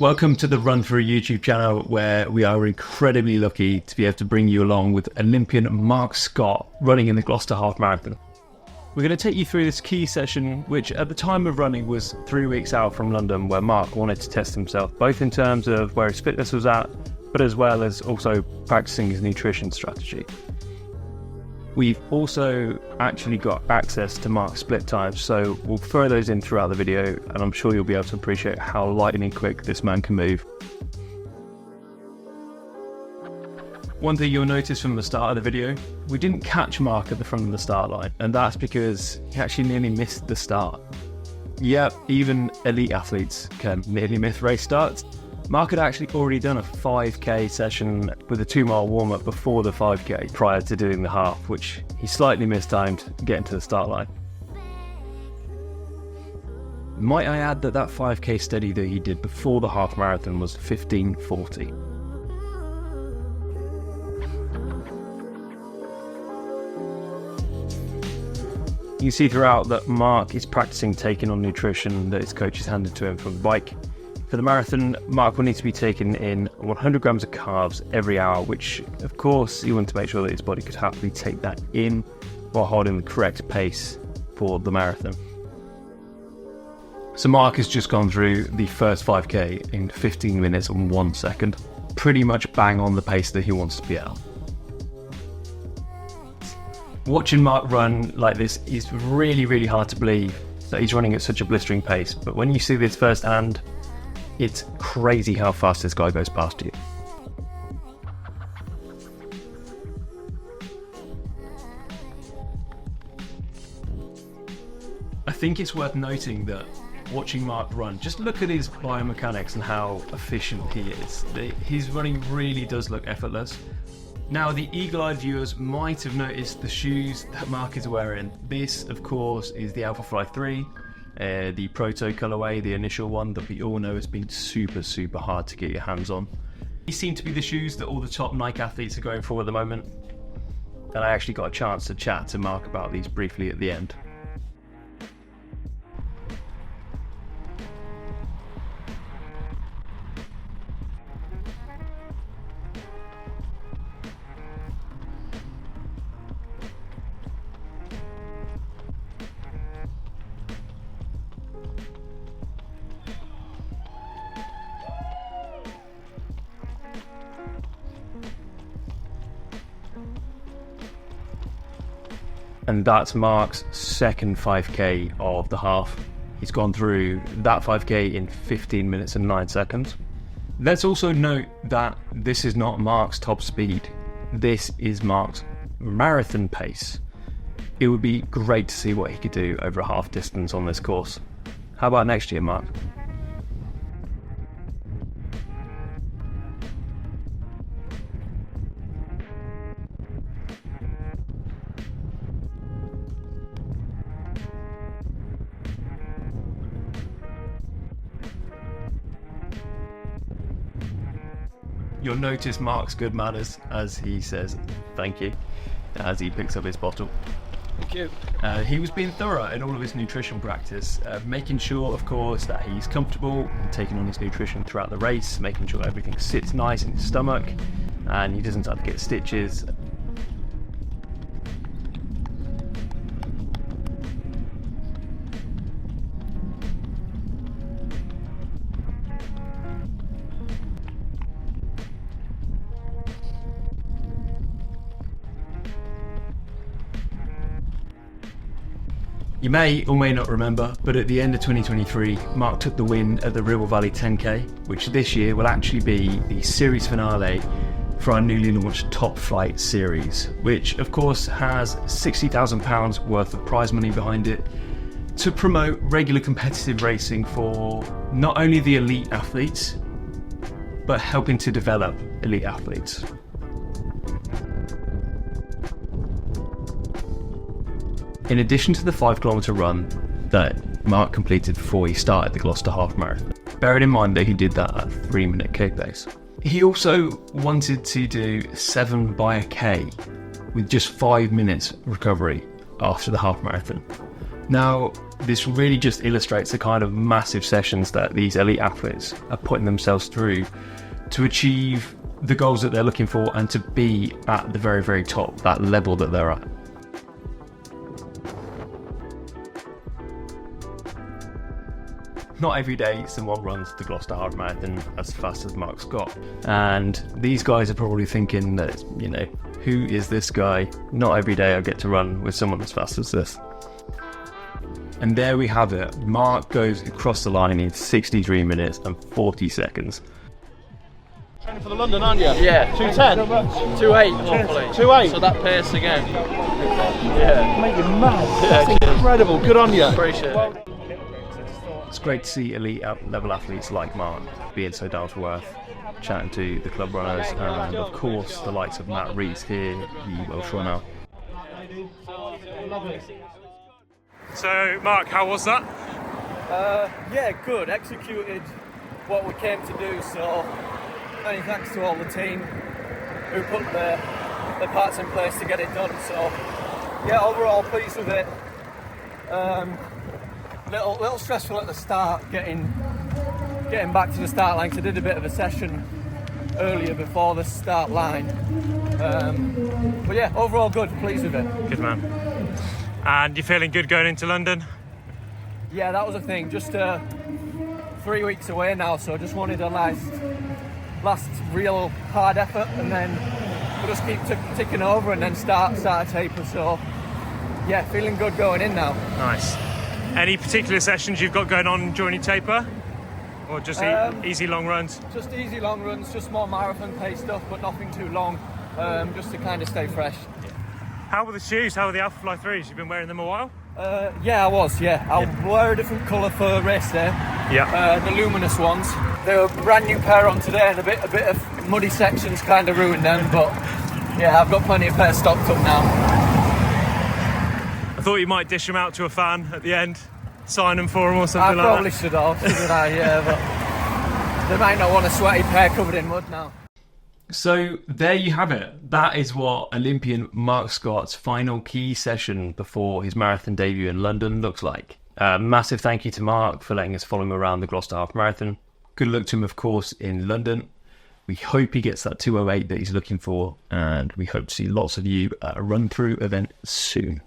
Welcome to the RunThrough YouTube channel, where we are incredibly lucky to be able to bring you along with Olympian Marc Scott running in the Gloucester Half Marathon. We're going to take you through this key session, which at the time of running was 3 weeks out from London, where Marc wanted to test himself, both in terms of where his fitness was at, but as well as also practicing his nutrition strategy. We've also actually got access to Marc's split times, so we'll throw those in throughout the video, and I'm sure you'll be able to appreciate how lightning quick this man can move. One thing you'll notice from the start of the video, we didn't catch Marc at the front of the start line, and that's because he actually nearly missed the start. Yep, even elite athletes can nearly miss race starts. Marc had actually already done a 5k session with a 2-mile warm-up before the 5k prior to doing the half, which he slightly mistimed getting to the start line. Might I add that 5k steady that he did before the half marathon was 15:40. You can see throughout that Marc is practicing taking on nutrition that his coach has handed to him from the bike. For the marathon, Marc will need to be taking in 100 grams of carbs every hour, which of course he wanted to make sure that his body could happily take that in while holding the correct pace for the marathon. So Marc has just gone through the first 5k in 15 minutes and 1 second. Pretty much bang on the pace that he wants to be at. Watching Marc run like this is really hard to believe that he's running at such a blistering pace, but when you see this firsthand, it's crazy how fast this guy goes past you. I think it's worth noting that watching Marc run, just look at his biomechanics and how efficient he is. His running really does look effortless. Now, the eagle-eyed viewers might have noticed the shoes that Marc is wearing. This, of course, is the Alphafly 3. The proto colorway, the initial one that we all know has been super hard to get your hands on. These seem to be the shoes that all the top Nike athletes are going for at the moment, and I actually got a chance to chat to Marc about these briefly at the end. And that's Marc's second 5k of the half. He's gone through that 5k in 15 minutes and 9 seconds. Let's also note that this is not Marc's top speed. This is Marc's marathon pace. It would be great to see what he could do over a half distance on this course. How about next year, Marc? You'll notice Marc's good manners as he says thank you as he picks up his bottle. Thank you. He was being thorough in all of his nutrition practice, making sure, of course, that he's comfortable taking on his nutrition throughout the race, making sure everything sits nice in his stomach and he doesn't start to get stitches. You may or may not remember, but at the end of 2023, Marc took the win at the Ribble Valley 10K, which this year will actually be the series finale for our newly launched Top Flight series, which of course has £60,000 worth of prize money behind it to promote regular competitive racing for not only the elite athletes, but helping to develop elite athletes. In addition to the 5km run that Marc completed before he started the Gloucester Half Marathon, bearing in mind that he did that at a 3-minute K pace, he also wanted to do 7 by a K with just 5 minutes recovery after the half marathon. Now, this really just illustrates the kind of massive sessions that these elite athletes are putting themselves through to achieve the goals that they're looking for and to be at the very, very top, that level that they're at. Not every day someone runs the Gloucester Half Marathon as fast as Marc Scott. And these guys are probably thinking that, you know, who is this guy? Not every day I get to run with someone as fast as this. And there we have it. Marc goes across the line in 63 minutes and 40 seconds. Training for the London, aren't you? Yeah. 2:10? 2:08 hopefully. 2:08? So that pace again. Yeah. Make you mad. Yeah, That's incredible. Good on you. Appreciate it. It's great to see elite level athletes like Marc being so down to earth, chatting to the club runners, and of course the likes of Matt Rees here, the Welsh runner. So, Marc, how was that? Yeah, good. Executed what we came to do, so many thanks to all the team who put the parts in place to get it done. So, yeah, overall pleased with it. Little stressful at the start, getting back to the start line, 'cause I did a bit of a session earlier before the start line. But yeah, overall good, pleased with it. Good man. And you feeling good going into London? Yeah, that was a thing. Just 3 weeks away now, so I just wanted a last real hard effort, and then we'll just keep ticking over and then start a taper. So yeah, feeling good going in now. Nice. Any particular sessions you've got going on during your taper? Or just easy long runs? Just easy long runs, just more marathon pace stuff, but nothing too long, just to kind of stay fresh. How were the shoes? How were the Alphafly 3s? You've been wearing them a while? Yeah, I was, yeah. I'll wear a different colour for race day. Yeah. The luminous ones. They were a brand new pair on today, and a bit of muddy sections kind of ruined them, but yeah, I've got plenty of pairs stocked up now. I thought you might dish them out to a fan at the end, sign them for them or something I like that. probably should have, shouldn't I? Yeah, but they might not want a sweaty pair covered in mud now. So there you have it. That is what Olympian Marc Scott's final key session before his marathon debut in London looks like. Massive thank you to Marc for letting us follow him around the Gloucester Half Marathon. Good luck to him, of course, in London. We hope he gets that 2:08 that he's looking for, and we hope to see lots of you at a run-through event soon.